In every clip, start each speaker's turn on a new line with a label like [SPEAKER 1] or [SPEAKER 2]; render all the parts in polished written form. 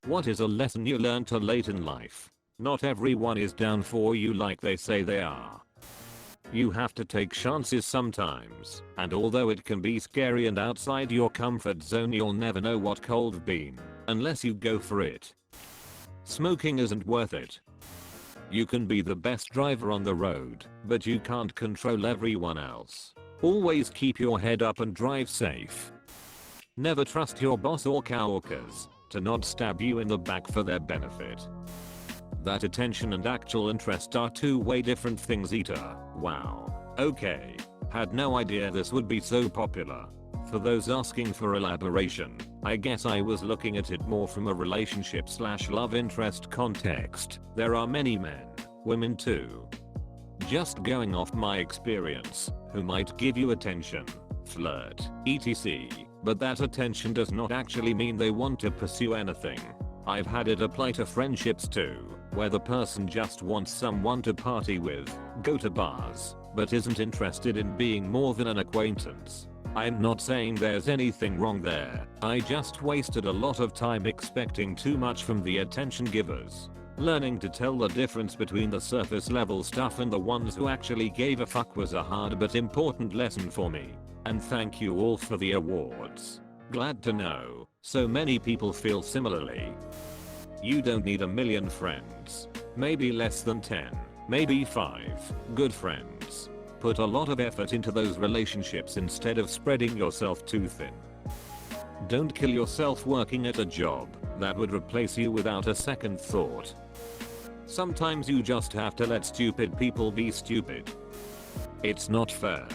[SPEAKER 1] What is a lesson you learned too late in life? Not everyone is down for you like they say they are. You have to take chances sometimes, and although it can be scary and outside your comfort zone, you'll never know what cold bean unless you go for it. Smoking isn't worth it. You can be the best driver on the road, but you can't control everyone else. Always keep your head up and drive safe. Never trust your boss or coworkers to not stab you in the back for their benefit. That attention and actual interest are two-way different things, Eater. Wow. Okay. Had no idea this would be so popular. For those asking for elaboration, I guess I was looking at it more from a relationship/love interest context. There are many men, women too. Just going off my experience, who might give you attention, flirt, etc. But that attention does not actually mean they want to pursue anything. I've had it apply to friendships too, where the person just wants someone to party with, go to bars, but isn't interested in being more than an acquaintance. I'm not saying there's anything wrong there, I just wasted a lot of time expecting too much from the attention givers. Learning to tell the difference between the surface level stuff and the ones who actually gave a fuck was a hard but important lesson for me. And thank you all for the awards. Glad to know so many people feel similarly. You don't need a million friends. Maybe less than 10, maybe 5 good friends. Put a lot of effort into those relationships instead of spreading yourself too thin. Don't kill yourself working at a job that would replace you without a second thought. Sometimes you just have to let stupid people be stupid. It's not fair.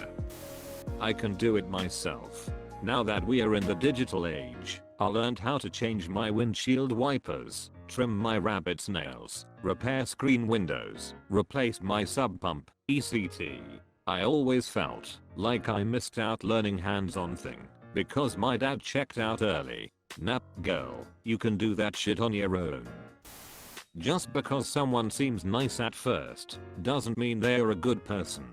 [SPEAKER 1] I can do it myself. Now that we are in the digital age, I learned how to change my windshield wipers, trim my rabbit's nails, repair screen windows, replace my sub pump, etc. I always felt like I missed out learning hands-on thing because my dad checked out early. Nah, girl, you can do that shit on your own. Just because someone seems nice at first doesn't mean they're a good person.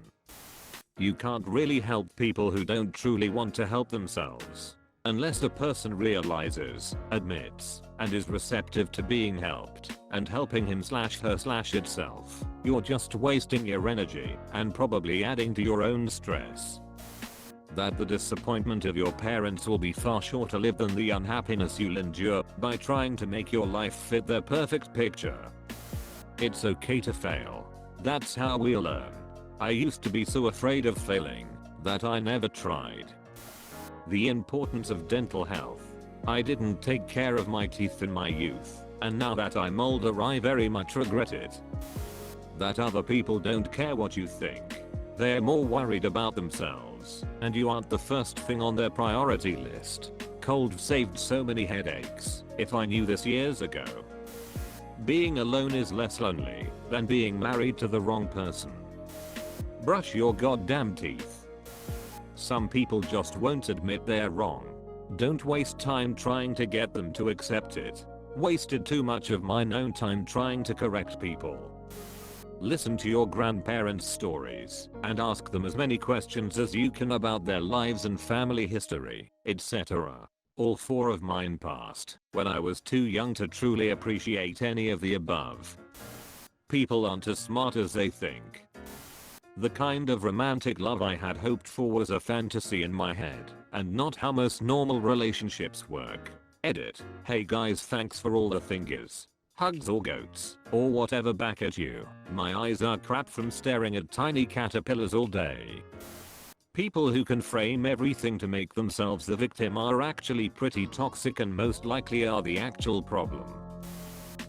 [SPEAKER 1] You can't really help people who don't truly want to help themselves. Unless the person realizes, admits, and is receptive to being helped, and helping him/her/itself, you're just wasting your energy and probably adding to your own stress. That the disappointment of your parents will be far shorter lived than the unhappiness you'll endure by trying to make your life fit their perfect picture. It's okay to fail. That's how we learn. I used to be so afraid of failing that I never tried. The importance of dental health. I didn't take care of my teeth in my youth, and now that I'm older I very much regret it. That other people don't care what you think. They're more worried about themselves, and you aren't the first thing on their priority list. Cold saved so many headaches. If I knew this years ago. Being alone is less lonely than being married to the wrong person. Brush your goddamn teeth. Some people just won't admit they're wrong. Don't waste time trying to get them to accept it. Wasted too much of my own time trying to correct people. Listen to your grandparents' stories and ask them as many questions as you can about their lives and family history, etc. All 4 of mine passed when I was too young to truly appreciate any of the above. People aren't as smart as they think. The kind of romantic love I had hoped for was a fantasy in my head, and not how most normal relationships work. Edit. Hey guys, thanks for all the fingers, hugs or goats, or whatever back at you. My eyes are crap from staring at tiny caterpillars all day. People who can frame everything to make themselves the victim are actually pretty toxic and most likely are the actual problem.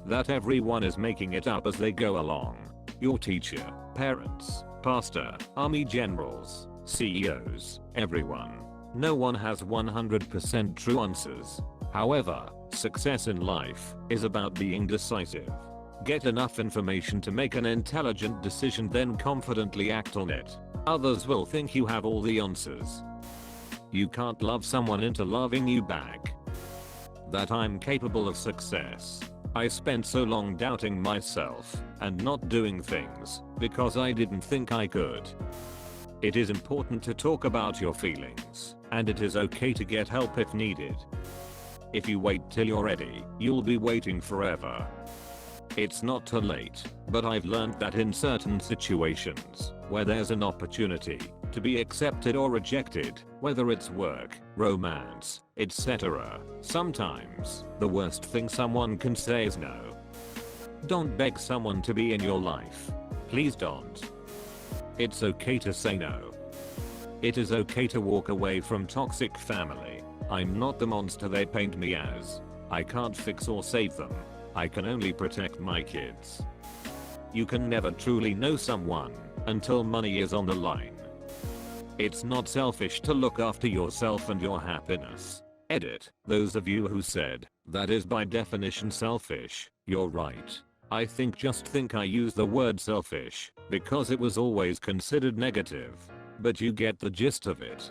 [SPEAKER 1] That everyone is making it up as they go along. Your teacher, parents, pastor, army generals, CEOs, everyone. No one has 100% true answers. However, success in life is about being decisive. Get enough information to make an intelligent decision, then confidently act on it. Others will think you have all the answers. You can't love someone into loving you back. That I'm capable of success. I spent so long doubting myself and not doing things because I didn't think I could. It is important to talk about your feelings, and it is okay to get help if needed. If you wait till you're ready, you'll be waiting forever. It's not too late, but I've learned that in certain situations, where there's an opportunity to be accepted or rejected, whether it's work, romance, etc., sometimes the worst thing someone can say is no. Don't beg someone to be in your life. Please don't. It's okay to say no. It is okay to walk away from toxic family. I'm not the monster they paint me as. I can't fix or save them. I can only protect my kids. You can never truly know someone until money is on the line. It's not selfish to look after yourself and your happiness. Edit. Those of you who said that is by definition selfish, you're right. I think I use the word selfish because it was always considered negative. But you get the gist of it.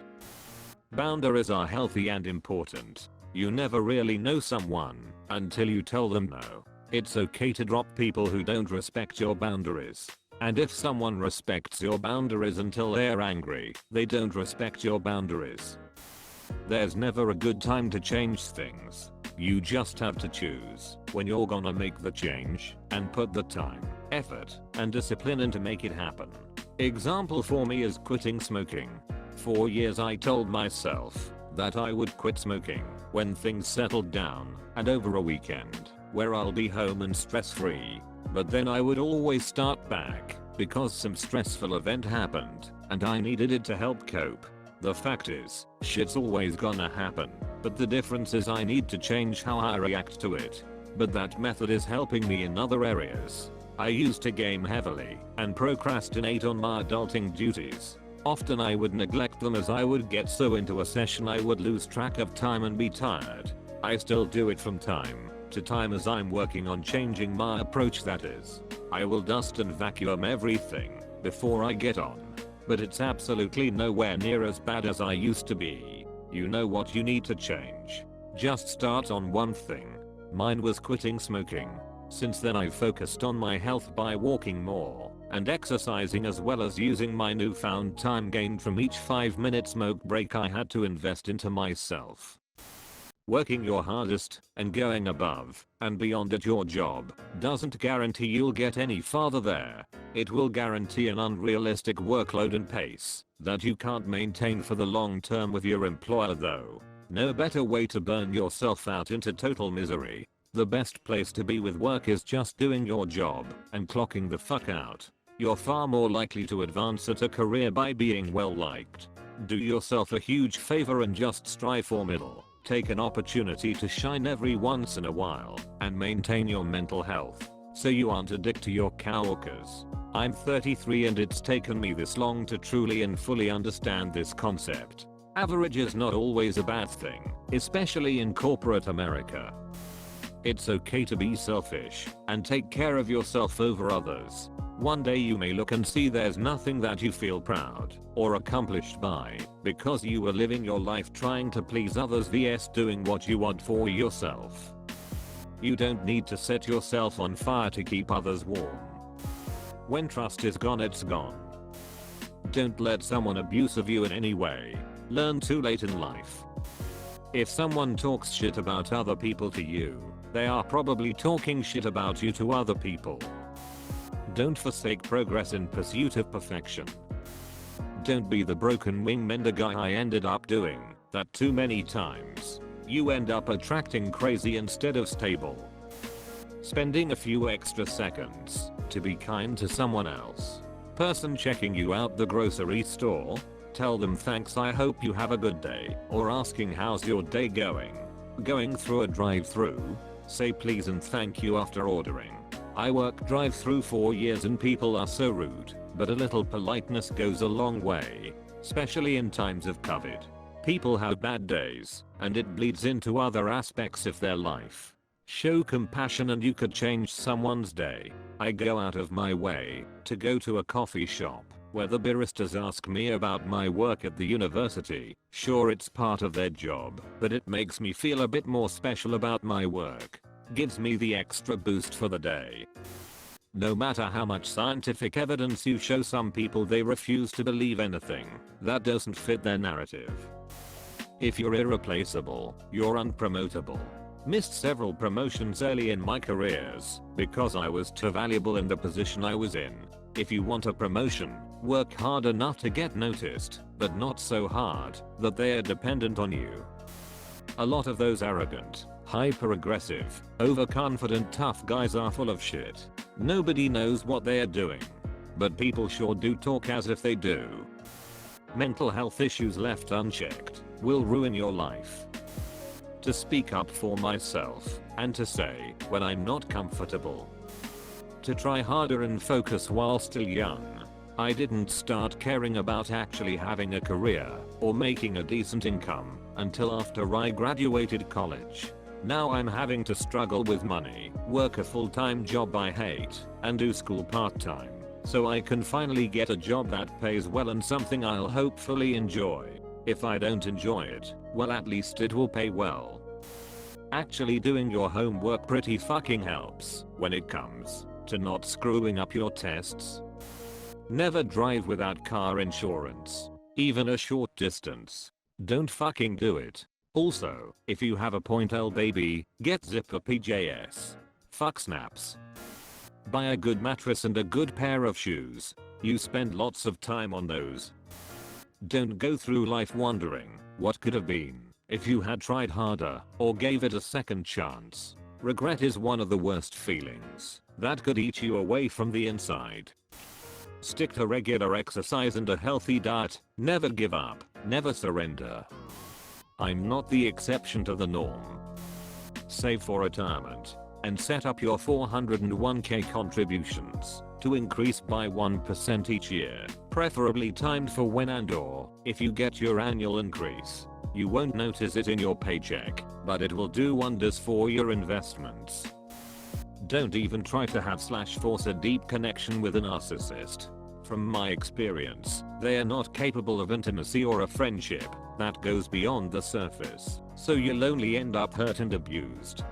[SPEAKER 1] Boundaries are healthy and important. You never really know someone until you tell them no. It's okay to drop people who don't respect your boundaries. And if someone respects your boundaries until they're angry, they don't respect your boundaries. There's never a good time to change things. You just have to choose when you're gonna make the change and put the time, effort, and discipline in to make it happen. Example for me is quitting smoking. For years I told myself that I would quit smoking when things settled down and over a weekend where I'll be home and stress free. But then I would always start back because some stressful event happened and I needed it to help cope. The fact is, shit's always gonna happen, but the difference is I need to change how I react to it. But that method is helping me in other areas. I used to game heavily and procrastinate on my adulting duties. Often I would neglect them as I would get so into a session I would lose track of time and be tired. I still do it from time to time as I'm working on changing my approach, that is. I will dust and vacuum everything before I get on. But it's absolutely nowhere near as bad as I used to be. You know what you need to change. Just start on one thing. Mine was quitting smoking. Since then I've focused on my health by walking more and exercising, as well as using my newfound time gained from each 5-minute smoke break I had to invest into myself. Working your hardest and going above and beyond at your job doesn't guarantee you'll get any farther there. It will guarantee an unrealistic workload and pace that you can't maintain for the long term with your employer though. No better way to burn yourself out into total misery. The best place to be with work is just doing your job and clocking the fuck out. You're far more likely to advance at a career by being well liked. Do yourself a huge favor and just strive for middle. Take an opportunity to shine every once in a while and maintain your mental health so you aren't addicted to your coworkers. I'm 33 and it's taken me this long to truly and fully understand this concept. Average is not always a bad thing, especially in corporate America. It's okay to be selfish and take care of yourself over others. One day you may look and see there's nothing that you feel proud or accomplished by because you were living your life trying to please others vs doing what you want for yourself. You don't need to set yourself on fire to keep others warm. When trust is gone, it's gone. Don't let someone abuse of you in any way. Learn too late in life. If someone talks shit about other people to you, they are probably talking shit about you to other people. Don't forsake progress in pursuit of perfection. Don't be the broken wing mender guy. I ended up doing that too many times. You end up attracting crazy instead of stable. Spending a few extra seconds to be kind to someone else. Person checking you out the grocery store. Tell them thanks, I hope you have a good day, or asking how's your day going. Going through a drive-through. Say please and thank you after ordering. I worked drive-through for years and people are so rude, but a little politeness goes a long way, especially in times of COVID. People have bad days, and it bleeds into other aspects of their life. Show compassion and you could change someone's day. I go out of my way to go to a coffee shop where the baristas ask me about my work at the university. Sure, it's part of their job, but it makes me feel a bit more special about my work. Gives me the extra boost for the day. No matter how much scientific evidence you show some people, they refuse to believe anything that doesn't fit their narrative. If you're irreplaceable, you're unpromotable. Missed several promotions early in my careers because I was too valuable in the position I was in. If you want a promotion, work hard enough to get noticed, but not so hard that they are dependent on you. A lot of those arrogant, hyper-aggressive, overconfident tough guys are full of shit. Nobody knows what they are doing. But people sure do talk as if they do. Mental health issues left unchecked will ruin your life. To speak up for myself and to say when I'm not comfortable. To try harder and focus while still young. I didn't start caring about actually having a career or making a decent income until after I graduated college. Now I'm having to struggle with money, work a full-time job I hate, and do school part-time, so I can finally get a job that pays well and something I'll hopefully enjoy. If I don't enjoy it, well at least it will pay well. Actually doing your homework pretty fucking helps when it comes to not screwing up your tests. Never drive without car insurance, even a short distance. Don't fucking do it. Also, if you have a .L baby, get zipper PJs. Fuck snaps. Buy a good mattress and a good pair of shoes. You spend lots of time on those. Don't go through life wondering what could have been if you had tried harder or gave it a second chance. Regret is one of the worst feelings that could eat you away from the inside. Stick to regular exercise and a healthy diet. Never give up. Never surrender. I'm not the exception to the norm. Save for retirement and set up your 401k contributions to increase by 1% each year, preferably timed for when and/or if you get your annual increase. You won't notice it in your paycheck, but it will do wonders for your investments. Don't even try to force a deep connection with a narcissist. From my experience, they are not capable of intimacy or a friendship that goes beyond the surface, so you'll only end up hurt and abused.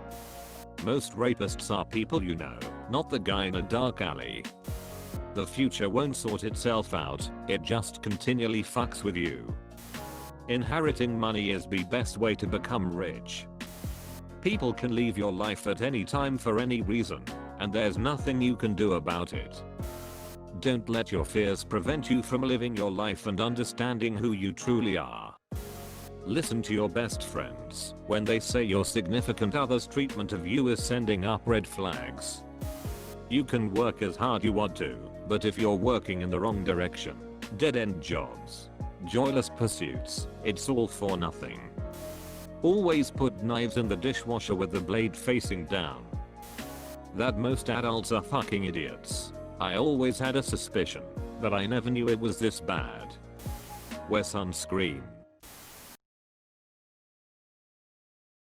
[SPEAKER 1] Most rapists are people you know, not the guy in a dark alley. The future won't sort itself out, it just continually fucks with you. Inheriting money is the best way to become rich. People can leave your life at any time for any reason, and there's nothing you can do about it. Don't let your fears prevent you from living your life and understanding who you truly are. Listen to your best friends when they say your significant other's treatment of you is sending up red flags. You can work as hard you want to, but if you're working in the wrong direction, dead-end jobs, joyless pursuits, it's all for nothing. Always put knives in the dishwasher with the blade facing down. That most adults are fucking idiots. I always had a suspicion, but I never knew it was this bad. Wear sunscreen.